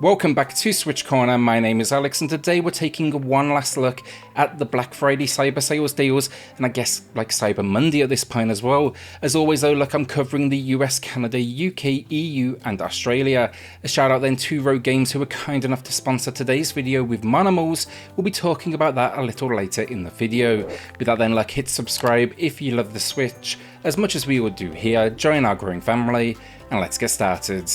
Welcome back to SwitchCorner, my name is Alex and today we're taking one last look at the Black Friday Cyber Sales deals, and I guess like Cyber Monday at this point as well. As always though, look, I'm covering the US, Canada, UK, EU and Australia. A shout out then to Rogue Games who were kind enough to sponsor today's video with Monomals. We'll be talking about that a little later in the video. With that then, look, hit subscribe if you love the Switch, as much as we would do here, join our growing family, and let's get started.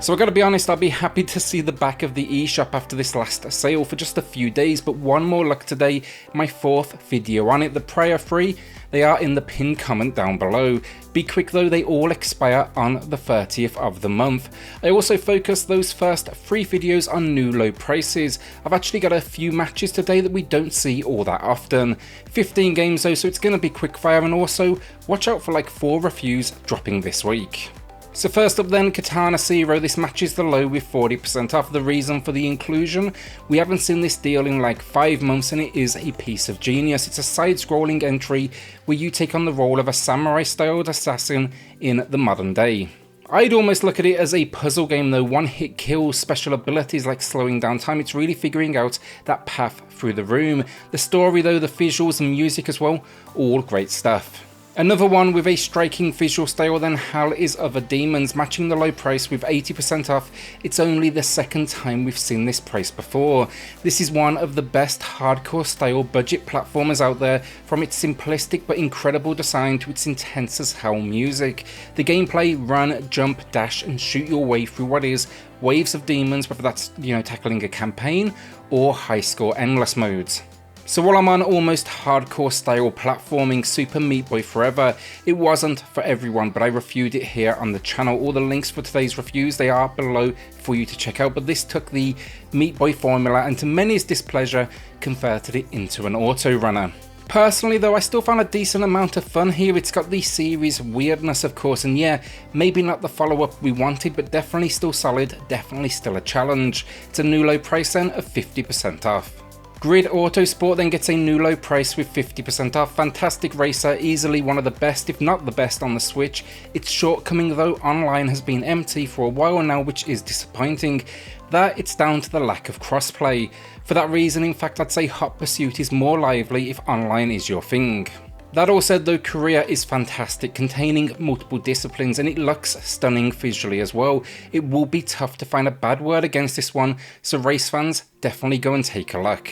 So I gotta be honest, I'll be happy to see the back of the eShop after this last sale for just a few days, but one more look today, my fourth video on it. The prior three, they are in the pinned comment down below. Be quick though, they all expire on the 30th of the month. I also focused those first three videos on new low prices. I've actually got a few matches today that we don't see all that often. 15 games though, so it's gonna be quick fire, and also watch out for like 4 reviews dropping this week. So first up then, Katana Zero. This matches the low with 40% off. The reason for the inclusion, we haven't seen this deal in like 5 months and it is a piece of genius. It's a side-scrolling entry where you take on the role of a samurai-styled assassin in the modern day. I'd almost look at it as a puzzle game though, one-hit kills, special abilities like slowing down time. It's really figuring out that path through the room. The story though, the visuals and music as well, all great stuff. Another one with a striking visual style then, Hell is Other Demons, matching the low price with 80% off. It's only the second time we've seen this price before. This is one of the best hardcore style budget platformers out there, from its simplistic but incredible design to its intense as hell music. The gameplay, run, jump, dash and shoot your way through what is waves of demons, whether that's, tackling a campaign or high score endless modes. So while I'm on almost hardcore style platforming Super Meat Boy Forever, it wasn't for everyone, but I reviewed it here on the channel. All the links for today's reviews, they are below for you to check out, but this took the Meat Boy formula and to many's displeasure converted it into an auto runner. Personally though, I still found a decent amount of fun here. It's got the series weirdness of course, and yeah, maybe not the follow-up we wanted, but definitely still solid, definitely still a challenge. It's a new low price then of 50% off. Grid Autosport then gets a new low price with 50% off. Fantastic racer, easily one of the best, if not the best on the Switch. Its shortcoming though, online has been empty for a while now, which is disappointing. That it's down to the lack of crossplay. For that reason, in fact, I'd say Hot Pursuit is more lively if online is your thing. That all said though, Korea is fantastic, containing multiple disciplines, and it looks stunning visually as well. It will be tough to find a bad word against this one, so race fans, definitely go and take a look.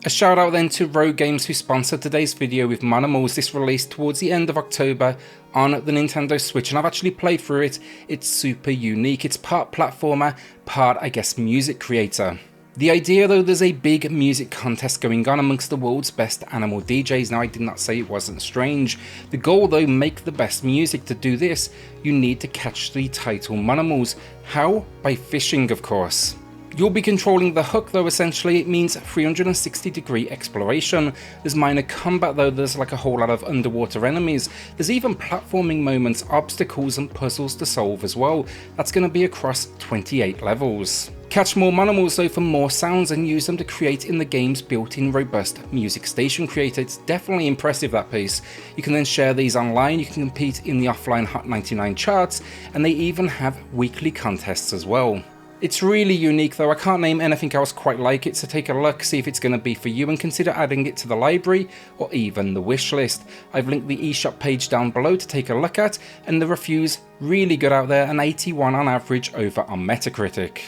A shout out then to Rogue Games who sponsored today's video with Monomals. This released towards the end of October on the Nintendo Switch, and I've actually played through it. It's super unique. It's part platformer, part I guess music creator. The idea though, there's a big music contest going on amongst the world's best animal DJs. Now I did not say it wasn't strange. The goal though, make the best music. To do this, you need to catch the title Monomals. How? By fishing of course. You'll be controlling the hook though, essentially. It means 360-degree exploration. There's minor combat though, there's like a whole lot of underwater enemies. There's even platforming moments, obstacles and puzzles to solve as well. That's going to be across 28 levels. Catch more Monomals though for more sounds and use them to create in the game's built-in robust music station creator. It's definitely impressive, that piece. You can then share these online, you can compete in the offline Hot 99 charts, and they even have weekly contests as well. It's really unique though, I can't name anything else quite like it, so take a look, see if it's going to be for you, and consider adding it to the library or even the wish list. I've linked the eShop page down below to take a look at, and the reviews really good out there, an 81 on average over on Metacritic.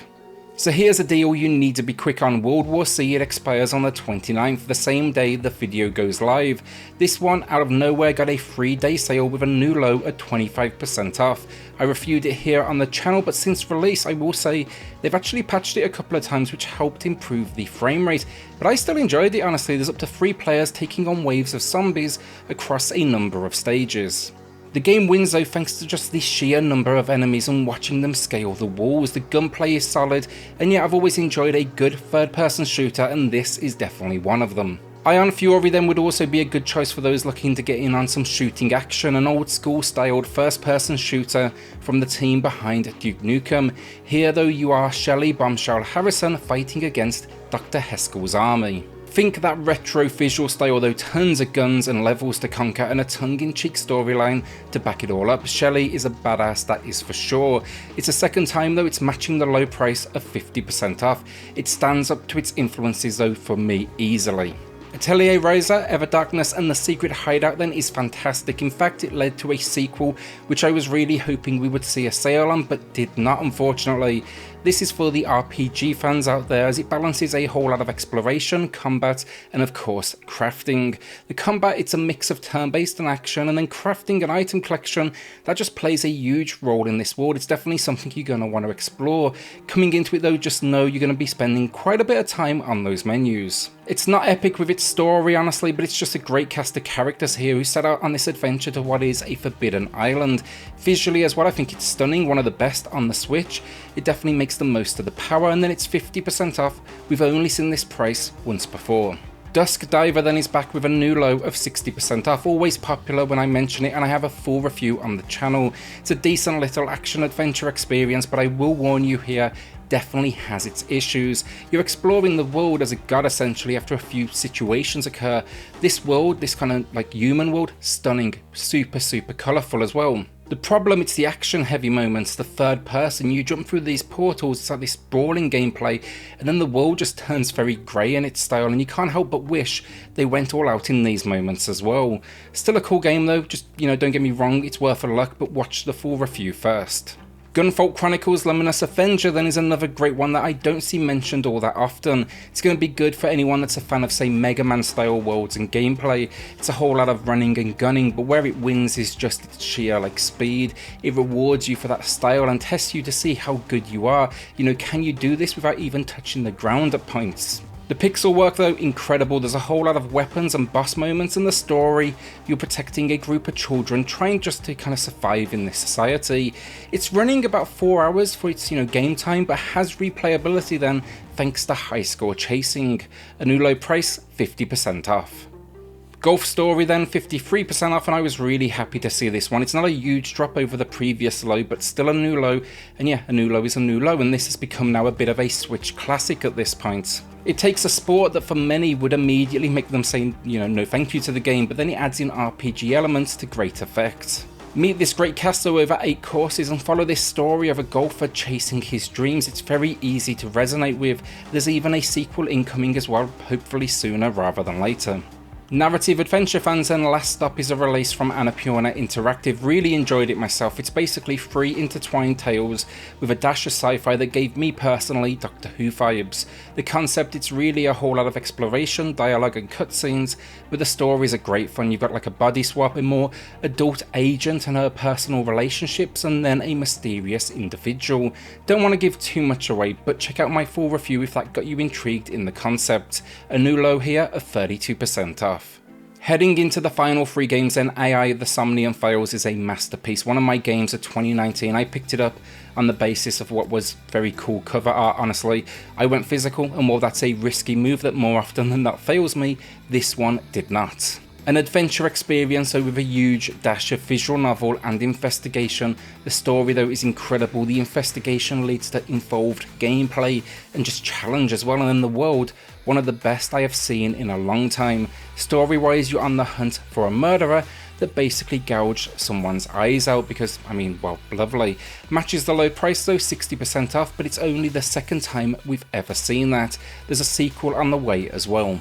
So here's a deal you need to be quick on. World War C, it expires on the 29th, the same day the video goes live. This one out of nowhere got a 3-day sale with a new low at 25% off. I reviewed it here on the channel, but since release I will say they've actually patched it a couple of times, which helped improve the frame rate, but I still enjoyed it honestly. There's up to 3 players taking on waves of zombies across a number of stages. The game wins though thanks to just the sheer number of enemies and watching them scale the walls. The gunplay is solid, and yet I've always enjoyed a good third-person shooter, and this is definitely one of them. Ion Fury then would also be a good choice for those looking to get in on some shooting action, an old school styled first-person shooter from the team behind Duke Nukem. Here though, you are Shelly Bombshell Harrison fighting against Dr. Haskell's army. Think that retro visual style though, tons of guns and levels to conquer and a tongue-in-cheek storyline to back it all up. Shelly is a badass, that is for sure. It's the second time though it's matching the low price of 50% off. It stands up to its influences though for me easily. Atelier, Ryza, Everdarkness and the Secret Hideout then is fantastic. In fact, it led to a sequel which I was really hoping we would see a sale on, but did not, unfortunately. This is for the RPG fans out there, as it balances a whole lot of exploration, combat, and of course crafting. The combat, it's a mix of turn-based and action, and then crafting and item collection that just plays a huge role in this world. It's definitely something you're going to want to explore. Coming into it though, just know you're going to be spending quite a bit of time on those menus. It's not epic with its story honestly, but it's just a great cast of characters here who set out on this adventure to what is a forbidden island. Visually as well, I think it's stunning, one of the best on the Switch. It definitely makes the most of the power, and then it's 50% off. We've only seen this price once before. Dusk Diver then is back with a new low of 60% off, always popular when I mention it, and I have a full review on the channel. It's a decent little action adventure experience, but I will warn you here, definitely has its issues. You're exploring the world as a god essentially after a few situations occur. This world, this kind of like human world, stunning, super colourful as well. The problem, it's the action heavy moments, the third person, you jump through these portals, it's like this brawling gameplay, and then the world just turns very grey in its style, and you can't help but wish they went all out in these moments as well. Still a cool game though, just, you know, don't get me wrong, it's worth a look, but watch the full review first. Gunvolt Chronicles Luminous Avenger then is another great one that I don't see mentioned all that often. It's going to be good for anyone that's a fan of say Mega Man style worlds and gameplay. It's a whole lot of running and gunning, but where it wins is just its sheer like speed. It rewards you for that style and tests you to see how good you are. You know, can you do this without even touching the ground at points? The pixel work though, incredible. There's a whole lot of weapons and boss moments in the story. You're protecting a group of children trying just to kind of survive in this society. It's running about 4 hours for its, game time, but has replayability then thanks to high score chasing. A new low price, 50% off. Golf Story then, 53% off, and I was really happy to see this one. It's not a huge drop over the previous low, but still a new low, and yeah, a new low is a new low, and this has become now a bit of a Switch classic at this point. It takes a sport that for many would immediately make them say, no thank you to the game, but then it adds in RPG elements to great effect. Meet this great cast over 8 courses and follow this story of a golfer chasing his dreams. It's very easy to resonate with. There's even a sequel incoming as well, hopefully sooner rather than later. Narrative adventure fans, and Last Stop is a release from Annapurna Interactive. Really enjoyed it myself. It's basically 3 intertwined tales with a dash of sci-fi that gave me personally Doctor Who vibes. The concept, it's really a whole lot of exploration, dialogue and cutscenes, but the stories are great fun. You've got like a body swap, a more adult agent and her personal relationships, and then a mysterious individual. Don't want to give too much away, but check out my full review if that got you intrigued in the concept. A new low here of 32% off. Heading into the final 3 games then, AI The Somnium Files is a masterpiece. One of my games of 2019. I picked it up on the basis of what was very cool cover art, honestly. I went physical, and while that's a risky move that more often than not fails me, this one did not. An adventure experience with a huge dash of visual novel and investigation. The story though is incredible. The investigation leads to involved gameplay and just challenge as well, and in the world, one of the best I have seen in a long time. Story wise, you're on the hunt for a murderer that basically gouged someone's eyes out because, well, lovely. Matches the low price though, 60% off, but it's only the second time we've ever seen that. There's a sequel on the way as well.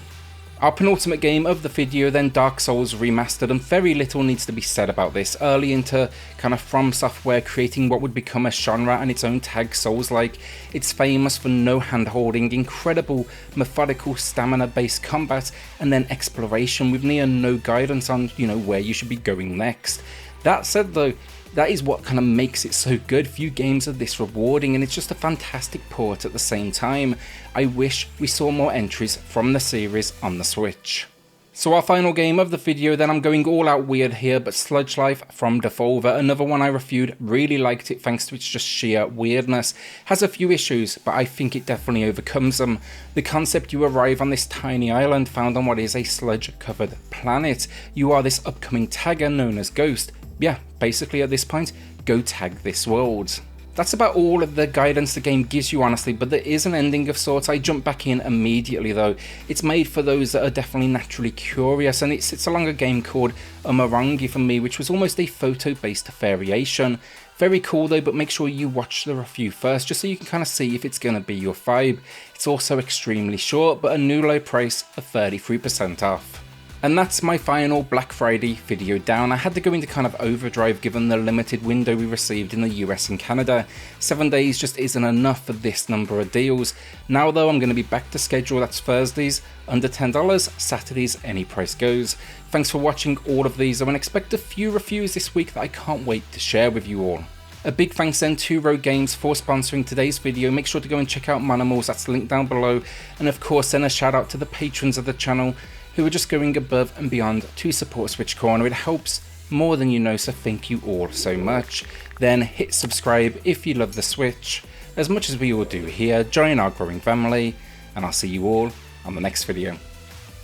Our penultimate game of the video then, Dark Souls Remastered, and very little needs to be said about this. Early into kind of From Software creating what would become a genre and its own tag, Souls-like. It's famous for no hand-holding, incredible methodical stamina-based combat, and then exploration with near no guidance on, where you should be going next. That said though, that is what kind of makes it so good. Few games are this rewarding, and it's just a fantastic port at the same time. I wish we saw more entries from the series on the Switch. So our final game of the video then, I'm going all out weird here, but Sludge Life from Devolver, another one I reviewed, really liked it thanks to its just sheer weirdness. Has a few issues, but I think it definitely overcomes them. The concept, you arrive on this tiny island found on what is a sludge covered planet. You are this upcoming tagger known as Ghost. Yeah, basically at this point, go tag this world. That's about all of the guidance the game gives you, honestly, but there is an ending of sorts. I jumped back in immediately though. It's made for those that are definitely naturally curious, and it sits along a game called Umurangi for me, which was almost a photo-based variation. Very cool though, but make sure you watch the review first, just so you can kind of see if it's going to be your vibe. It's also extremely short, but a new low price of 33% off. And that's my final Black Friday video down. I had to go into kind of overdrive given the limited window we received in the US and Canada. 7 days just isn't enough for this number of deals. Now though, I'm going to be back to schedule. That's Thursdays under $10, Saturdays any price goes. Thanks for watching all of these. I'm going to expect a few reviews this week that I can't wait to share with you all. A big thanks then to Rogue Games for sponsoring today's video. Make sure to go and check out Monomals, that's linked down below. And of course, then a shout out to the patrons of the channel who are just going above and beyond to support SwitchCorner. It helps more than you know, so thank you all so much. Then hit subscribe if you love the Switch, as much as we all do here. Join our growing family, and I'll see you all on the next video.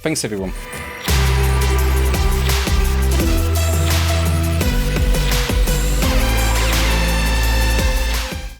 Thanks everyone.